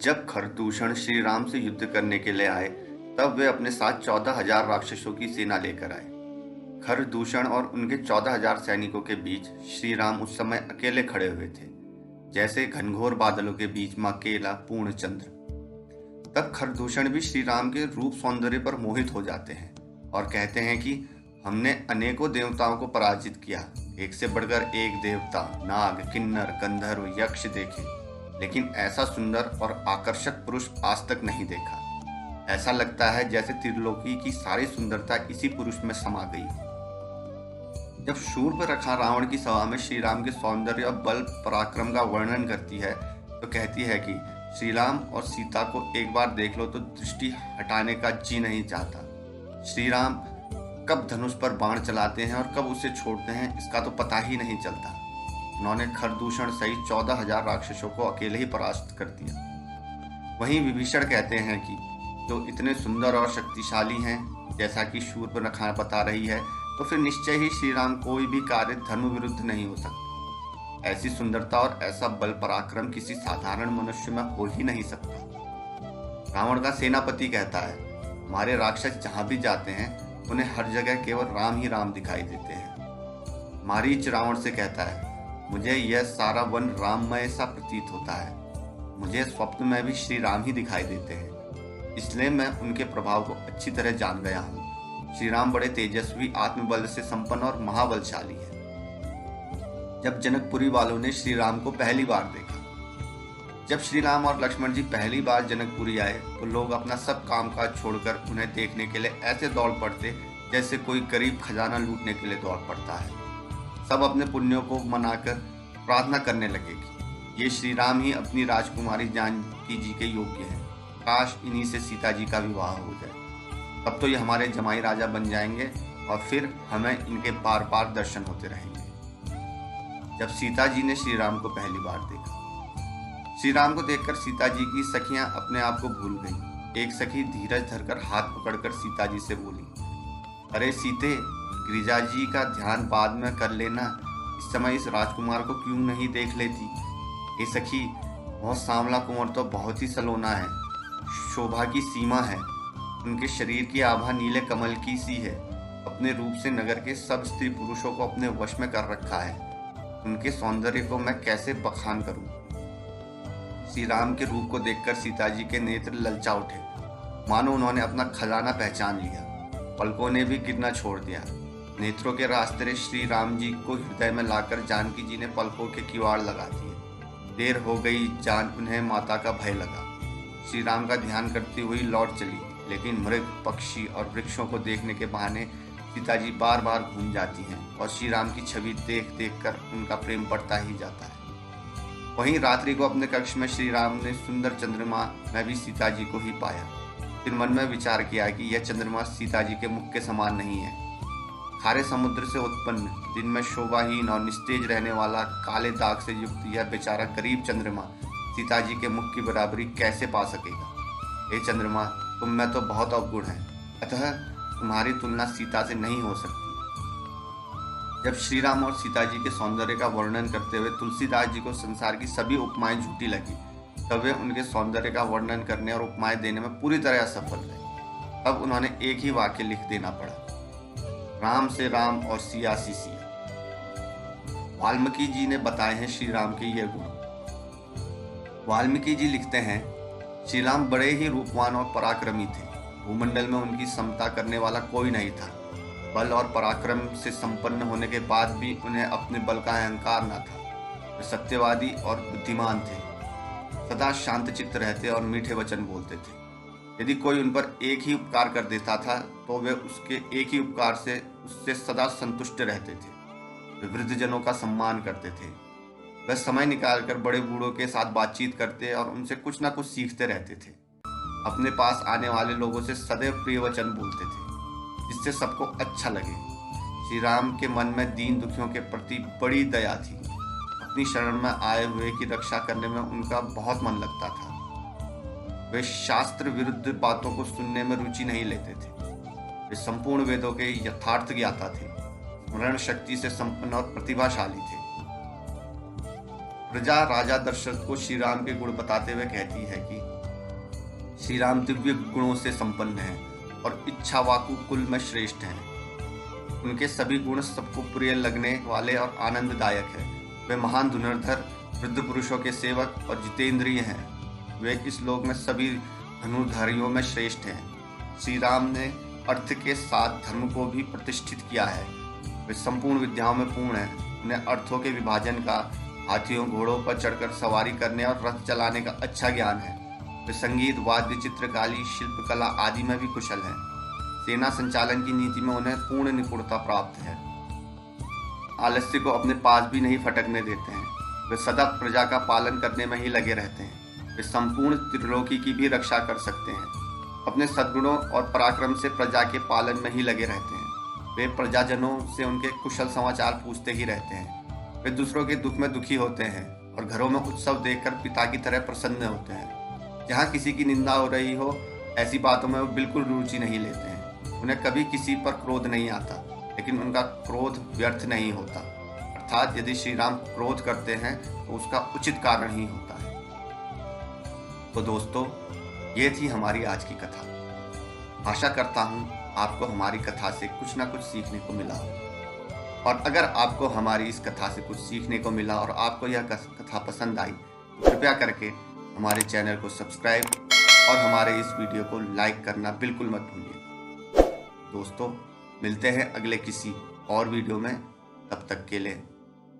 जब खरदूषण श्री राम से युद्ध करने के लिए आए, तब वे अपने साथ 14,000 राक्षसों की सेना लेकर आए। खरदूषण और उनके 14,000 सैनिकों के बीच श्री राम उस समय अकेले खड़े हुए थे, जैसे घनघोर बादलों के बीच में अकेला पूर्ण चंद्र। तब खरदूषण भी श्री राम के रूप सौंदर्य पर मोहित हो जाते हैं और कहते हैं कि हमने अनेकों देवताओं को पराजित किया, एक से बढ़कर एक देवता, नाग, किन्नर, गंधर्व, यक्ष देखे, लेकिन ऐसा सुंदर और आकर्षक पुरुष आज तक नहीं देखा। ऐसा लगता है जैसे त्रिलोकी की सारी सुंदरता इसी पुरुष में समा गई। जब शूर्पणखा रावण की सभा में श्री राम के सौंदर्य और बल पराक्रम का वर्णन करती है, तो कहती है कि श्री राम और सीता को एक बार देख लो तो दृष्टि हटाने का जी नहीं चाहता। श्री राम कब धनुष पर बाण चलाते हैं और कब उसे छोड़ते हैं, इसका तो पता ही नहीं चलता। उन्होंने खरदूषण सहित 14,000 राक्षसों को अकेले ही परास्त कर दिया। वहीं विभीषण कहते हैं कि जो इतने सुंदर और शक्तिशाली हैं, जैसा कि शूर्पणखा बता रही है, तो फिर निश्चय ही श्री राम कोई भी कार्य धर्म विरुद्ध नहीं हो सकता। ऐसी सुंदरता और ऐसा बल पराक्रम किसी साधारण मनुष्य में हो ही नहीं सकता। रावण का सेनापति कहता है, हमारे राक्षस जहां भी जाते हैं उन्हें हर जगह केवल राम ही राम दिखाई देते हैं। मारीच रावण से कहता है, मुझे यह सारा वन राममय सा प्रतीत होता है। मुझे स्वप्न में भी श्री राम ही दिखाई देते हैं, इसलिए मैं उनके प्रभाव को अच्छी तरह जान गया हूँ। श्री राम बड़े तेजस्वी, आत्मबल से संपन्न और महाबलशाली है। जब जनकपुरी वालों ने श्री राम को पहली बार देखा, जब श्री राम और लक्ष्मण जी पहली बार जनकपुरी आए, तो लोग अपना सब कामकाज छोड़कर उन्हें देखने के लिए ऐसे दौड़ पड़ते जैसे कोई गरीब खजाना लूटने के लिए दौड़ पड़ता है। सब अपने पुण्यों को मनाकर प्रार्थना करने लगे कि ये श्री राम ही अपनी राजकुमारी जानकी जी के योग्य हैं। काश इन्हीं से सीता जी का विवाह हो जाए, तब तो ये हमारे जमाई राजा बन जाएंगे और फिर हमें इनके बार बार दर्शन होते रहेंगे। जब सीता जी ने श्री राम को पहली बार देखा, श्री राम को देखकर सीता जी की सखियां अपने आप को भूल गईं। एक सखी धीरज धरकर हाथ पकड़कर सीता जी से बोली, अरे सीते, गिरिजा जी का ध्यान बाद में कर लेना, इस समय इस राजकुमार को क्यों नहीं देख लेती। ये सखी, बहुत सांवला कुंवर तो बहुत ही सलोना है, शोभा की सीमा है। उनके शरीर की आभा नीले कमल की सी है। अपने रूप से नगर के सब स्त्री पुरुषों को अपने वश में कर रखा है। उनके सौंदर्य को मैं कैसे बखान करूं। श्री राम के रूप को देखकर सीता जी के नेत्र ललचा उठे, मानो उन्होंने अपना खजाना पहचान लिया। पलकों ने भी गिरना छोड़ दिया। नेत्रों के रास्ते श्री राम जी को हृदय में लाकर जानकी जी ने पलकों के किवाड़ लगा दिए। देर हो गई जान उन्हें माता का भय लगा। श्री राम का ध्यान करती हुई लौट चली, लेकिन मृग, पक्षी और वृक्षों को देखने के बहाने सीता जी बार बार घूम जाती हैं और श्री राम की छवि देख देख कर उनका प्रेम बढ़ता ही जाता है। वहीं रात्रि को अपने कक्ष में श्री राम ने सुंदर चंद्रमा में भी सीता जी को ही पाया। फिर मन में विचार किया कि यह चंद्रमा सीता जी के मुख के समान नहीं है। खारे समुद्र से उत्पन्न, दिन में शोभाहीन और निस्तेज रहने वाला, काले दाग से युक्त यह बेचारा गरीब चंद्रमा सीता जी के मुख की बराबरी कैसे पा सकेगा। हे चंद्रमा, तुम में तो बहुत अवगुण है, अतः तुम्हारी तुलना सीता से नहीं हो सकती। जब श्री राम और सीता जी के सौंदर्य का वर्णन करते हुए तुलसीदास जी को संसार की सभी उपमाएं झूठी लगी, तब वे उनके सौंदर्य का वर्णन करने और उपमाएं देने में पूरी तरह असफल रहे। तब उन्होंने एक ही वाक्य लिख देना पड़ा, राम से राम और सिया सी सिया। वाल्मीकि जी ने बताए हैं श्री राम के ये गुण। वाल्मीकि जी लिखते हैं, श्री राम बड़े ही रूपवान और पराक्रमी थे। भूमंडल में उनकी समता करने वाला कोई नहीं था। बल और पराक्रम से संपन्न होने के बाद भी उन्हें अपने बल का अहंकार न था। वे सत्यवादी और बुद्धिमान थे, सदा शांतचित्त रहते और मीठे वचन बोलते थे। यदि कोई उन पर एक ही उपकार कर देता था, तो वे उसके एक ही उपकार से उससे सदा संतुष्ट रहते थे। वे वृद्धजनों का सम्मान करते थे। वे समय निकालकर बड़े बूढ़ों के साथ बातचीत करते और उनसे कुछ ना कुछ सीखते रहते थे। अपने पास आने वाले लोगों से सदैव प्रिय वचन बोलते थे, जिससे सबको अच्छा लगे। श्री राम के मन में दीन दुखियों के प्रति बड़ी दया थी। अपनी शरण में आए हुए की रक्षा करने में उनका बहुत मन लगता था। वे शास्त्र विरुद्ध बातों को सुनने में रुचि नहीं लेते थे। वे संपूर्ण वेदों के यथार्थ ज्ञाता थे, स्मरण शक्ति से संपन्न और प्रतिभाशाली थे। प्रजा राजा दशरथ को श्री राम के गुण बताते हुए कहती है कि श्री राम दिव्य गुणों से संपन्न हैं और इच्छावाकु कुल में श्रेष्ठ हैं। उनके सभी गुण सबको प्रिय लगने वाले और आनंददायक है। वे महान धनुर्धर, वृद्ध पुरुषों के सेवक और जितेंद्रिय हैं। वे इस लोक में सभी धनुर्धारियों में श्रेष्ठ हैं। श्री राम ने अर्थ के साथ धर्म को भी प्रतिष्ठित किया है। वे संपूर्ण विद्याओं में पूर्ण हैं। उन्हें अर्थों के विभाजन का, हाथियों घोड़ों पर चढ़कर सवारी करने और रथ चलाने का अच्छा ज्ञान है। वे संगीत, वाद्य, चित्रकारी, शिल्पकला आदि में भी कुशल हैं। सेना संचालन की नीति में उन्हें पूर्ण निपुणता प्राप्त है। आलस्य को अपने पास भी नहीं फटकने देते हैं। वे सदा प्रजा का पालन करने में ही लगे रहते हैं। वे संपूर्ण त्रिलोकी की भी रक्षा कर सकते हैं। अपने सद्गुणों और पराक्रम से प्रजा के पालन में ही लगे रहते हैं। वे प्रजाजनों से उनके कुशल समाचार पूछते ही रहते हैं। वे दूसरों के दुख में दुखी होते हैं और घरों में उत्सव देखकर पिता की तरह प्रसन्न होते हैं। जहाँ किसी की निंदा हो रही हो, ऐसी बातों में वो बिल्कुल रुचि नहीं लेते हैं। उन्हें कभी किसी पर क्रोध नहीं आता, लेकिन उनका क्रोध व्यर्थ नहीं होता। अर्थात यदि श्री राम क्रोध करते हैं तो उसका उचित कारण ही होता है। तो दोस्तों, ये थी हमारी आज की कथा। आशा करता हूँ आपको हमारी कथा से कुछ ना कुछ सीखने को मिला हो। और अगर आपको हमारी इस कथा से कुछ सीखने को मिला और आपको यह कथा पसंद आई तो कृपया करके हमारे चैनल को सब्सक्राइब और हमारे इस वीडियो को लाइक करना बिल्कुल मत भूलिएगा। दोस्तों, मिलते हैं अगले किसी और वीडियो में। तब तक के लिए